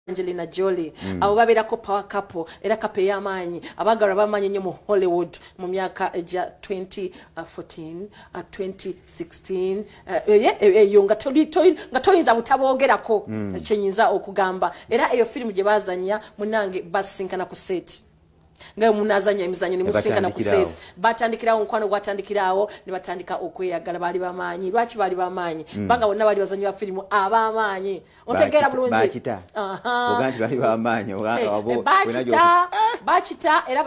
Angelina Jolie abo babera ko power couple era kape yamanyi abagara bamanyi nyo mu Hollywood mu myaka eja 2014 2016 eyo nga toyinza butabogerako kyenyinza okugamba era eyo film gye bazanya munange basinkana ku set ngayo munazanya emizanyo ni musinkana ku set batandikirawo nkwano gwatandikirawo ne batandika okweyagala bali bamanyi lwaki bali bamanyi banga bonna bali bazanyi ba film abamanyi otegera bulungi bakita oganti bali bamanyi abo bakita era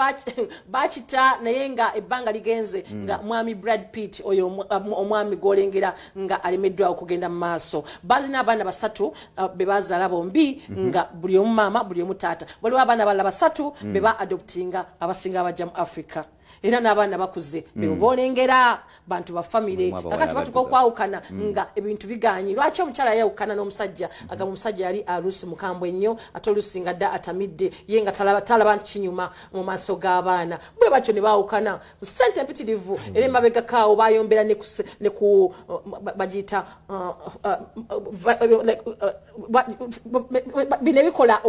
bakita nayenga ebbanga ligenze nga mwami Brad Pitt oyo omwami golengera nga alimedwa okugenda mu maaso bazina abana basatu bebazaala bombi nga buli omumama buli omutata bali abana bala basatu beba adoptinga abasinga abaja mu Africa era n'abaana bakuze bebolengera bantu ba family kakati batuko kwawukana nga ebintu biganyi lwaki omukyala yawukana n'omusajja aga omusajja yali arusi mukambwe ennyo atolusinga dda atamidde yenga talaba kinyuma mu maaso g'abaana bwe batyo ne bawukana mu sente mpitirivu era emabega kaawo bayombera ne ku bagiyita bine bikola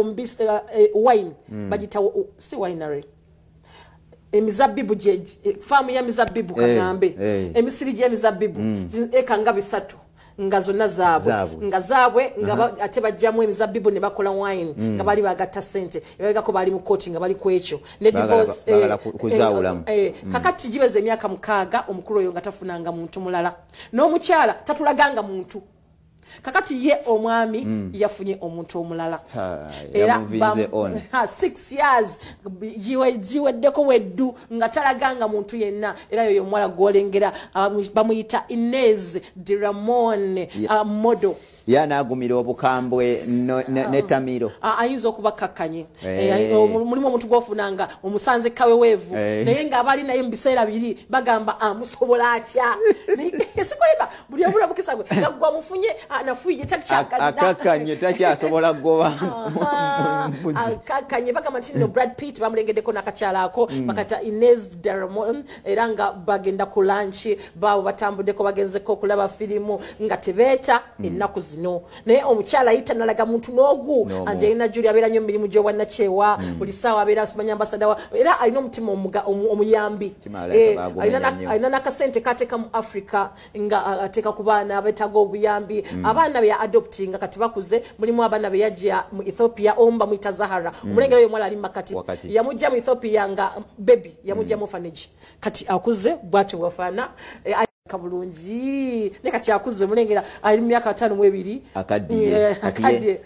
wine bagiyita si winery emizabibu famu ya mizabibu kanambe emisiri gye mizabibu eka nga bisatu nga zonna zaabwe nga ate bajjamu emizabibu ne bakola wine nga bali bagatta sente ebagako bali mu court nga bali kwekyo ne divorce kuzaawulamu kakati gibeze emyaka 6 omukulu oyo nga tafunanga muntu mulala n'omukyala tatulaganga muntu kakati ye omwami yafunye omuntu omulala era 6 years jiweddeko weddu nga talaganga muntu yenna era yoyo mwala golengera bamuyita Inez de Ramon modo yanagumira obukambwe netamiro ayinza okubakakanye mulimu omuntu gwofunanga omusanze kawe wevu naye nga abali naye mbiseera biri bagamba amusobola atya sikoleba buli obula bukisagwe ngagwa mufunye nafuye akakanye takyasobola goba akakanye bagamba nti Brad Pitt bamulengeddeko n'akakyala ako bakata Inez de Ramon era nga bagenda ku lunch bawo batambuddeko bagenzeko okulaba firimu nga tebeeta ennaku zino naye omukyala ayita nalaga muntu n'ogu Angelina Jolie abeera nnyo emirimu gy'obwannakyewa buli ssaawa abeera asomanya ambasada era alina omutima omuyambi alina n'akasente kateeka mu Africa nga ateeka ku baana abeetaga obuyambi abaana be ya adopting kati bakuze mulimu abaana be yajja mu Ethiopia omba mu Zahara omulengero oyo mwala ali makati yamujja mu Ethiopia nga baby yamujja mu orphanage kati akuze bwatyo bwafana kabulungi neka kyakuze mulengera ali mu myaka 5 akaddiye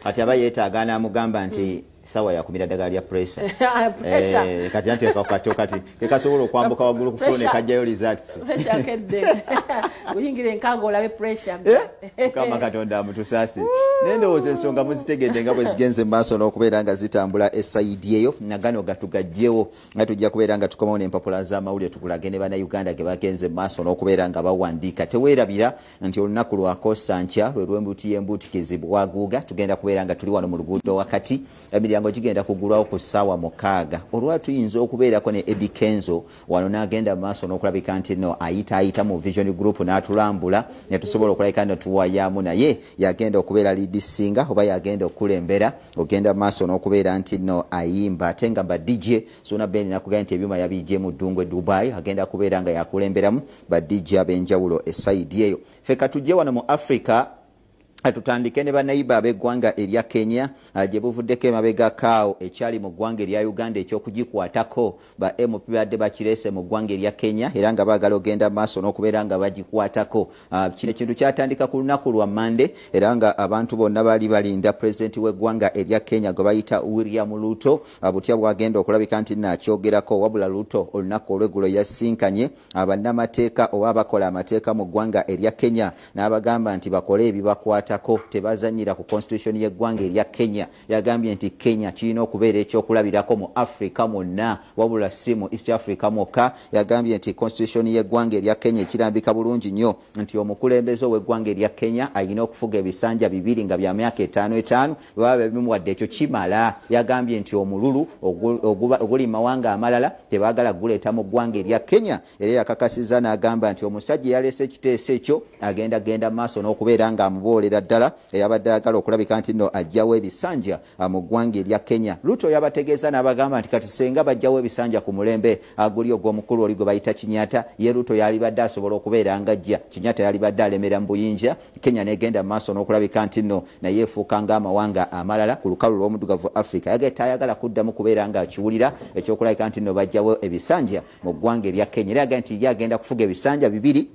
ati abayeta amugamba nti sawa ya kumira dagali ya pressure kati yanti akato kati kekasobola okwambuka wagulu ku phone kajjayo results pressure kedde uyingire nkango olabe pressure kama katonda mutusasi nendowooza ensonga muzitegedde nga bwe zigenze maaso n'okubeera nga zitambula esaidi eyo nagano gatugajjewo nga tujja kubeera nga tukomawo n'empapula z'amawulire tukulage ne bannayuganda ge bagenze maaso n'okubeera nga bawandiika teweerabira nti olunaku lwakosa nkya lwe lw'embuuti y'embuutikizi bwaguuga tugenda kubeera nga tuli wano mu luguudo wakati emiryango gigenda kugulwawo ku ssaawa 6 olwa tuyinza okubeerako ne Eddie Kenzo wano n'agenda maaso n'okulabika nti no ayita mu Vision Group n'atulambula ne tusobola okulabika nti tuwayaamu naye yagenda okubeera lidisinga oba yagenda okulembera ogenda maaso n'okubeera nti no ayimba ate nga ba DJ Sona Ben nakugamba nti ebyuma yabijje mu Ddungu Dubai agenda kubeera nga yakulemberamu ba DJ ab'enjawulo esaidi eyo feka tujje wano mu Africa atutandike ne banaiba ab'eggwanga erya Kenya gye buvuddeko emabega kaawo ekyali mu ggwanga erya Uganda ekyokugikwatako ba MP badde bakirese mu ggwanga erya Kenya era nga baagala ogenda maaso n'okubeera nga bagikwatako kino ekintu kyatandika ku lunaku lwa Mande era nga abantu bonna baali balinda pulezidenti w'eggwanga erya Kenya gwe bayita William Ruto butya bwagenda okulabika nti nakyogerako wabula Ruto olunaku olw'eggulo yasinkanye abannamateeka oba abakola amateeka mu ggwanga erya Kenya n'abagamba nti bakole ebibakwata tebazanyira ku constitution y'eggwanga erya Kenya yagambye nti Kenya kirina okubeera ekyokulabirako mu Africa mwonna wabula si mu East Africa mwokka yagambye nti constitution y'eggwanga erya Kenya ekirambika bulungi nnyo nti omukulembeze ow'eggwanga erya Kenya alina okufuga ebisanja 2 nga bya myaka 5 baba bimuwadde ekyo kimala yagambye nti omululu oguli mawanga amalala tebaagala guleeta mu ggwanga erya Kenya era yakakasiza n'agamba nti omusajja yalese ekiteeso ekyo agenda maaso n'okubeera nga amuboolera asabulira ddala eyabadde ayagala okulabika nti nno ajjawo ebisanja mu ggwanga erya Kenya. Ruto yabategeeza n'abagamba nti kati senga bajjawo ebisanja ku mulembe guli ogw'omukulu oli gwe bayita Kinyatta, ye Ruto yalibadde asobola okubeera nga ajja. Kinyatta yalibadde alemera mu buyinja, Kenya negenda maaso n'okulabika nti nno naye efuuka ng'amawanga amalala ku lukalu lw'omuddugavu Africa. Tayagala kuddamu kubeera nga akiwulira ekyokulabika nti nno bajjawo ebisanja mu ggwanga erya Kenya. Era agenda nti ye agenda kufuga ebisanja bibiri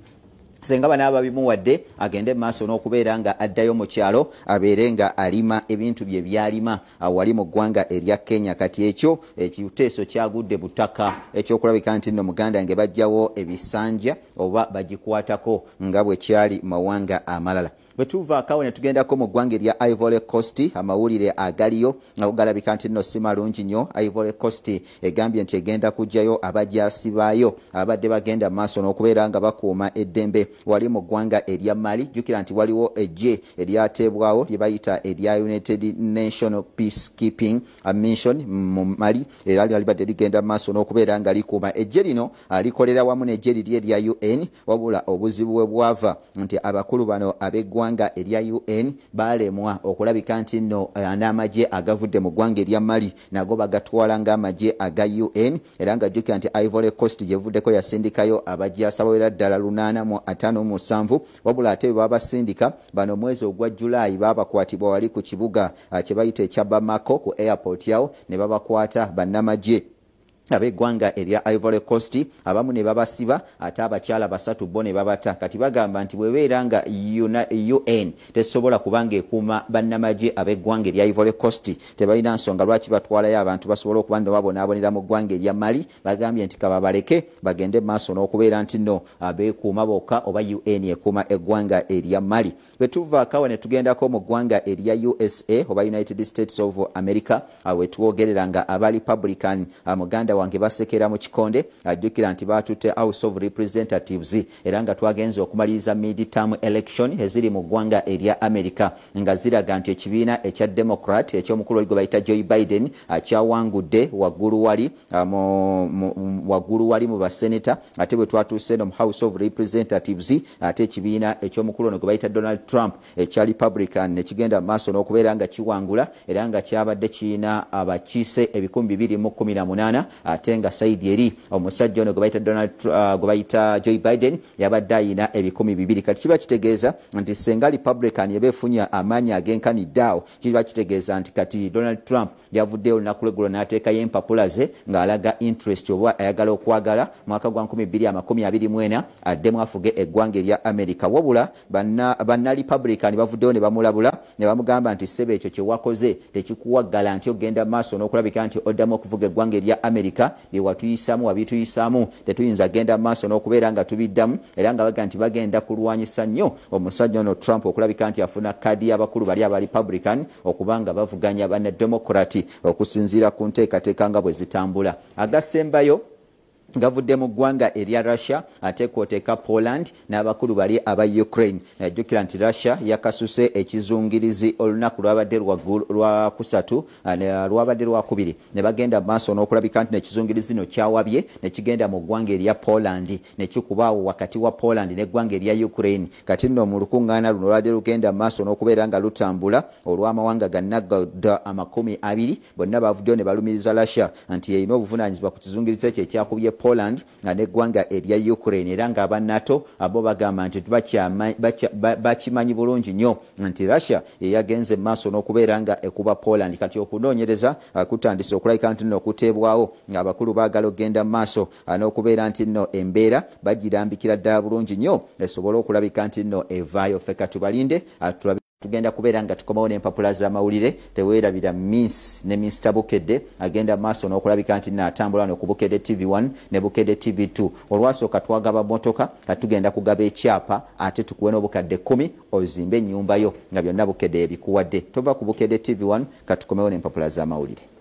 senga banaaba bimuwadde agende maaso n'okubeera nga addayo mu kyalo abeere nga alima ebintu bye byalima wali mu ggwanga erya Kenya. Kati ekyo ekiteeso kyagudde butaka ekyokulabika nti nno muganda nge bajjawo ebisanja oba bagikwatako nga bwe kyali mawanga amalala. Bwe tuvaako ne tugendako mu ggwanga erya Ivory Coast, amawulire agaliyo nga galabika nti nno si malungi nnyo. Ivory Coast egambye nti egenda kujjayo abajaasibaayo abadde bagenda maaso n'okubeera nga bakuuma eddembe wali mu ggwanga erya Mali. Jjukira nti waliwo ejje eryateebwawo lye bayita erya United National Peacekeeping Mission mu Mali, era libadde ligenda maaso n'okubeera nga likuuma. Ejje lino likolera wamu n'ejje liri erya UN, wabula obuzibu bwe bwava nti abakulu bano ab'eggwanga erya UN balemwa okulabika nti nno n'amagye agavudde mu ggwanga erya Mali nago bagatwala ng'amagye aga UN, era nga jjukira nti Ivory Coast gyevuddeko yasindikayo abajaasa bawera ddala 857, wabula ate bwe babasindika bano mwezi ogwa Julaayi babakwatibwa wali ku kibuga kye bayita ekya Bamako ku airport yawo ne babakwata bannamagye ab'eggwanga erya Ivory Coast. Abamu ne babasiba ate abakyala 3 bo ne babata. Kati bagamba nti bwebeera nga UN tesobola kubanga ekuuma bannamagye ab'eggwanga erya Ivory Coast, tebalina nsonga lwaki batwalayo abantu basobola okuba nno babonaabonera mu ggwanga erya Mali. Bagambye nti kababaleke bagende maaso n'okubeera nti nno abeekuuma bokka oba UN ekuuma eggwanga erya Mali. Bwe tuvaako ne tugendako mu ggwanga erya USA oba United States of America we twogerera nga aba Republican muganda wange basekera mu kikonde ajjukira nti batutte House of Representatives era nga twagenze okumaliriza mid-term election eziri mu ggwanga erya America nga ziraga nti ekibiina ekya Democrat eky'omukulu oli gwe bayita Joe Biden akyawangudde waggulu wali mu baseneta. Ate bwe twatuuse no mu House of Representatives ate ekibiina eky'omukulu ono gwe bayita Donald Trump ekya Republican ne kigenda maaso n'okubeera nga kiwangula era nga kyabadde kiina abakiise 2018 ate nga saidi eri omusajja ono gwe bayita Joe Biden yabadde ayina 200. Kati kiba kitegeeza nti senga Republican yebeefunye amaanyi ag'enkaniddeawo, kiba kitegeeza nti kati Donald Trump yavuddeyo olunaku lweggulo n'ateekayo empapula ze ng'alaga interest oba ayagala okwagala mwaka gwa 2024 addemu afuge eggwanga erya America. Wabula banna Republican bavuddeyo ne bamulabula ne bamugamba nti ssebe ekyo kye wakoze tekikuwaggala nti ogenda maaso n'okulabika nti oddamu okuvuga eggwanga erya America bye watuyisaamu wabituyisaamu tetuyinza genda maaso n'okubeera nga tubiddamu. Era nga baga nti bagenda kulwanyisa nnyo omusajja ono Trump okulabika nti afuna kadi y'abakulu bali aba Republican okubanga bavuganya banna Democrat okusinziira ku nteekateeka nga bwe zitambula. Agasembayo gavudde mu ggwanga erya Russia ate kwoteeka Poland n'abakulu bali aba Ukraine. Jjukira nti Russia yakasuse ekizungirizi olunaku lwabadde lwa kusatu lwabadde lwakubiri ne bagenda maaso n'okulabika nti nekizungirizi no kyawabye ne kigenda mu ggwanga erya Poland ne kikubaawo wakati wa Poland n'eggwanga erya Ukraine. Kati nno mu lukuŋŋaana luno lwabadde lugenda maaso n'okubeera nga lutambula olw'amawanga gannagadda 20 bonna bavuddeyo ne balumiriza Russia nti yeyina obuvunaanyizibwa ku kizungirizi ekyo ekyakubye Poland n'eggwanga erya Ukraine. Era nga aba NATO abo bagamba nti bakimanyi bulungi nnyo nti Russia yagenze maaso n'okubeera nga ekuba Poland. Kati okunoonyereza kutandise okulabika nti nno okuteebwawo ng'abakulu baagala okgenda maaso n'okubeera nti nno embeera bagirambikira ddala bulungi nnyo esobole okulabika nti nno evaayo. Feka tubalinde tugenda kubeera nga tukomawo n'empapula z'amawulire. Teweerabira Miss ne Mr Bukedde agenda maaso n'okulabika nti n'atambula no ku Bukedde TV1 ne Bukedde TV2. Olwasooka twagaba motoka katugenda kugaba ekyapa ate tukuwe n'obukadde 10 ozimbe ennyumba yo nga byonna Bukedde ebikuwadde. Tova ku Bukedde TV1 katukomewo n'empapula z'amawulire.